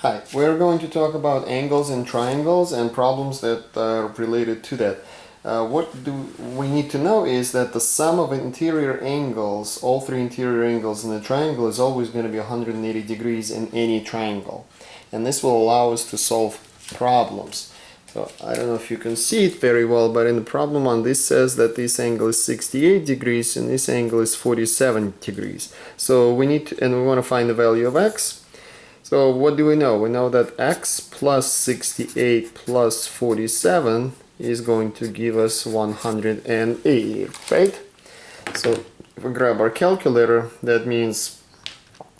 Hi, we're going to talk about angles and triangles and problems that are related to that. What do we need to know is that the sum of interior angles, all three interior angles in the triangle, is always going to be 180 degrees in any triangle. And this will allow us to solve problems. So I don't know if you can see it very well, but in the problem one, this says that this angle is 68 degrees and this angle is 47 degrees. So we need to, and we want to find the value of x. So what do we know? We know that x plus 68 plus 47 is going to give us 180, right? So if we grab our calculator, that means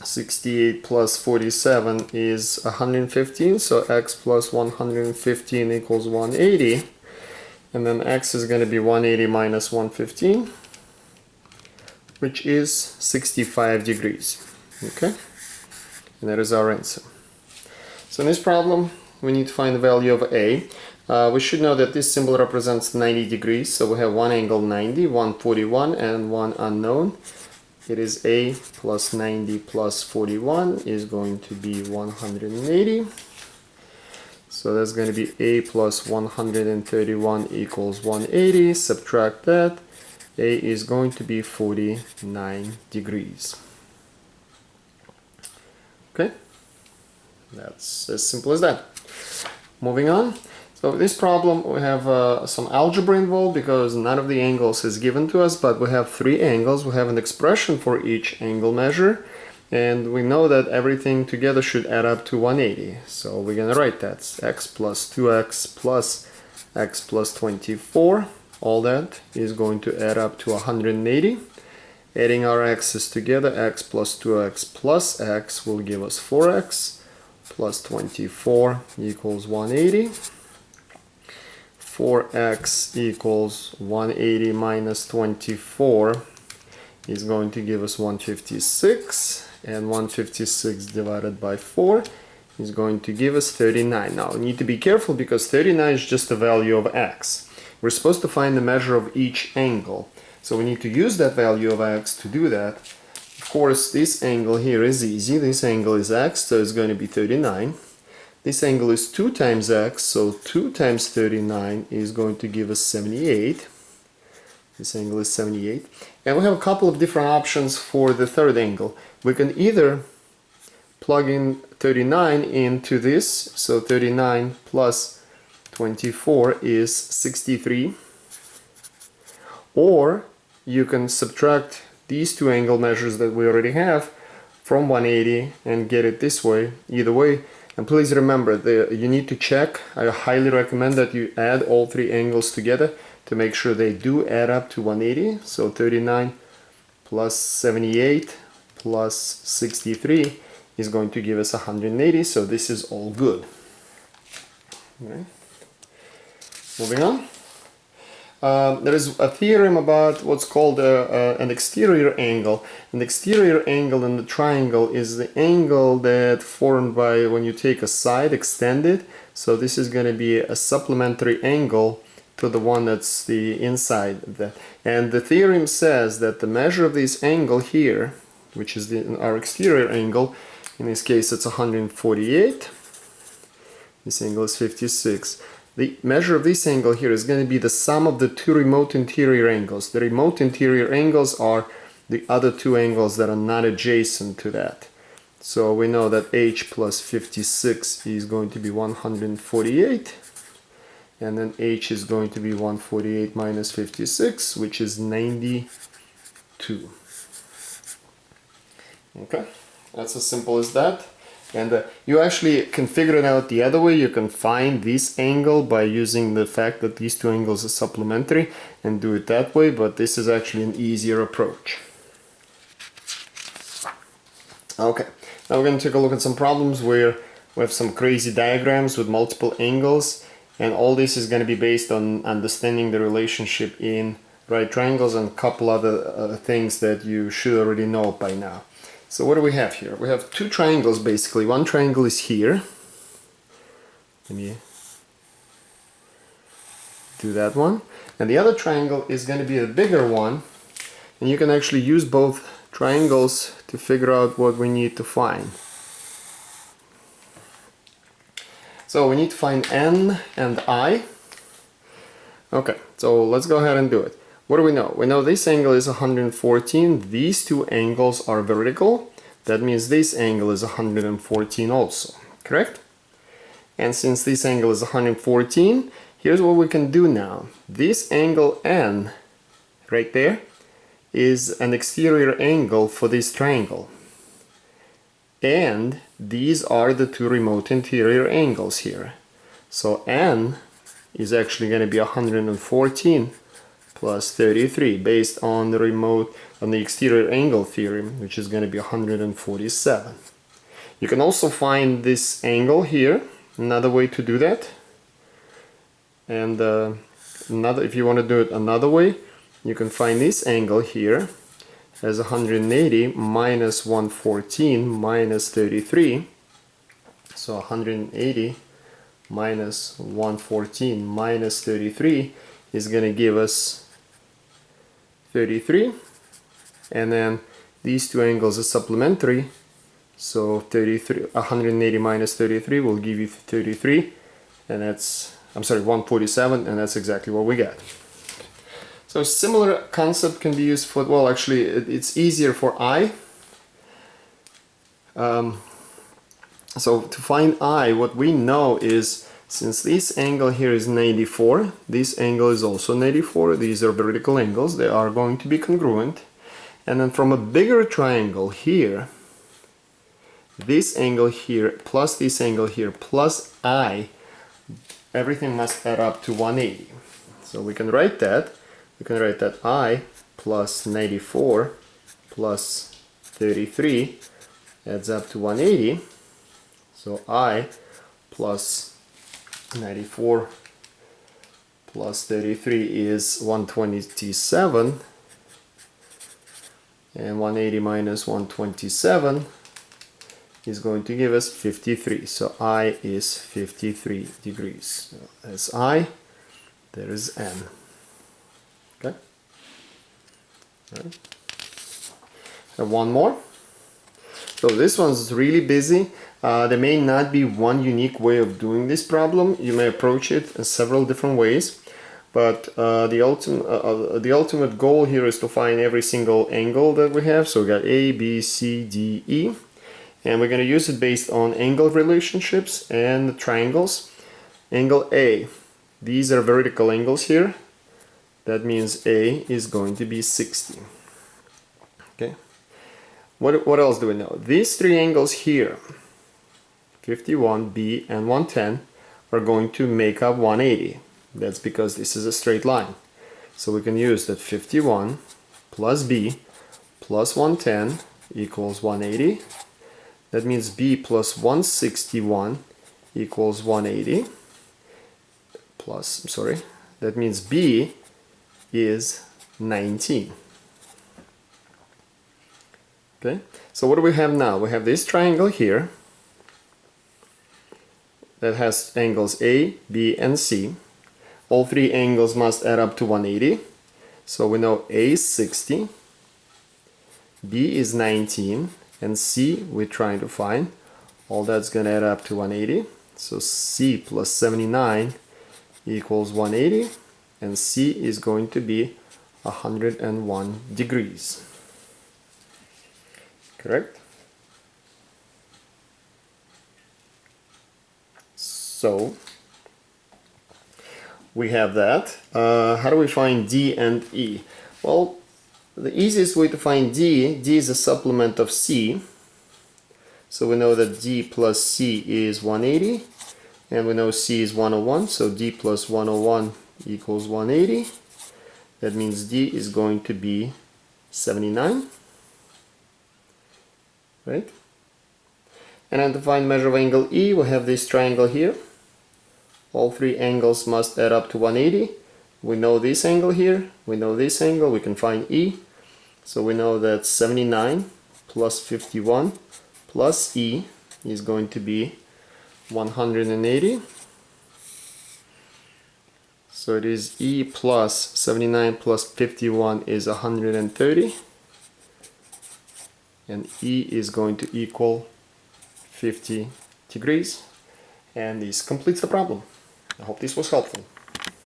68 plus 47 is 115, so x plus 115 equals 180. And then x is going to be 180 minus 115, which is 65 degrees, okay? And that is our answer. So in this problem, we need to find the value of a. We should know that this symbol represents 90 degrees. So we have one angle 90, one 41, and one unknown. It is a plus 90 plus 41 is going to be 180. So that's going to be a plus 131 equals 180. Subtract that. A is going to be 49 degrees. Okay, that's as simple as that. Moving on. So this problem, we have some algebra involved because none of the angles is given to us, but we have three angles. We have an expression for each angle measure, and we know that everything together should add up to 180. So we're going to write that. X plus 2x plus x plus 24. All that is going to add up to 180. Adding our x's together, x plus 2x plus x will give us 4x plus 24 equals 180. 4x equals 180 minus 24 is going to give us 156, and 156 divided by 4 is going to give us 39. Now we need to be careful because 39 is just the value of x. We're supposed to find the measure of each angle. So we need to use that value of x to do that. Of course, this angle here is easy. This angle is x, so it's going to be 39. This angle is 2 times x, so 2 times 39 is going to give us 78. This angle is 78. And we have a couple of different options for the third angle. We can either plug in 39 into this, so 39 plus 24 is 63. Or you can subtract these two angle measures that we already have from 180 and get it this way. Either way, and please remember, you need to check. I highly recommend that you add all three angles together to make sure they do add up to 180. So 39 plus 78 plus 63 is going to give us 180. So this is all good. Okay. Moving on. There is a theorem about what's called an exterior angle. An exterior angle in the triangle is the angle that formed by when you take a side, extend it. So this is going to be a supplementary angle to the one that's the inside. And the theorem says that the measure of this angle here, which is our exterior angle, in this case it's 148. This angle is 56. The measure of this angle here is going to be the sum of the two remote interior angles. The remote interior angles are the other two angles that are not adjacent to that. So we know that h plus 56 is going to be 148. And then h is going to be 148 minus 56, which is 92. Okay, that's as simple as that. And you actually can figure it out the other way. You can find this angle by using the fact that these two angles are supplementary and do it that way, but this is actually an easier approach. Okay, now we're going to take a look at some problems where we have some crazy diagrams with multiple angles, and all this is going to be based on understanding the relationship in right triangles and a couple other things that you should already know by now. So what do we have here? We have two triangles basically. One triangle is here. Let me do that one. And the other triangle is going to be a bigger one. And you can actually use both triangles to figure out what we need to find. So we need to find n and I. Okay, so let's go ahead and do it. What do we know? We know this angle is 114. These two angles are vertical. That means this angle is 114 also, correct? And since this angle is 114, here's what we can do now. This angle n, right there, is an exterior angle for this triangle. And these are the two remote interior angles here. So n is actually going to be 114 plus 33 based on the exterior angle theorem, which is going to be 147. You can also find this angle here, another way to do that. And if you want to do it another way, you can find this angle here as 180 minus 114 minus 33. So 180 minus 114 minus 33 is going to give us 33. And then these two angles are supplementary. So 180 minus 33 will give you 33. And that's, I'm sorry, 147, and that's exactly what we got. So similar concept can be used for, well, actually it's easier for I. So to find I, what we know is, since this angle here is 94, this angle is also 94, these are vertical angles, they are going to be congruent. And then from a bigger triangle here, this angle here plus this angle here plus I, everything must add up to 180. So we can write that. We can write that I plus 94 plus 33 adds up to 180. So I plus 94 plus 33 is 127. And 180 minus 127 is going to give us 53. So I is 53 degrees. So that's I, there is n. Okay. All right. And one more. So this one's really busy. There may not be one unique way of doing this problem. You may approach it in several different ways. But the ultimate goal here is to find every single angle that we have. So we got A, B, C, D, E. And we're going to use it based on angle relationships and triangles. Angle A, these are vertical angles here. That means A is going to be 60. Okay. What else do we know? These three angles here, 51, B, and 110, are going to make up 180. That's because this is a straight line. So we can use that 51 plus B plus 110 equals 180. That means B plus 161 equals 180. Plus, I'm sorry, that means B is 19. Okay, so what do we have now? We have this triangle here that has angles A, B, and C. All three angles must add up to 180. So we know A is 60, B is 19, and C we're trying to find. All that's going to add up to 180. So C plus 79 equals 180, and C is going to be 101 degrees. Correct? So we have that. How do we find D and E? Well, the easiest way to find D is a supplement of C. So we know that D plus C is 180, and we know C is 101, so D plus 101 equals 180. That means D is going to be 79, right? And then to find measure of angle E, we have this triangle here. All three angles must add up to 180. We know this angle here, we know this angle, we can find E. So we know that 79 plus 51 plus E is going to be 180. So it is E plus 79 plus 51 is 130. And E is going to equal 50 degrees. and this completes the problem. I hope this was helpful.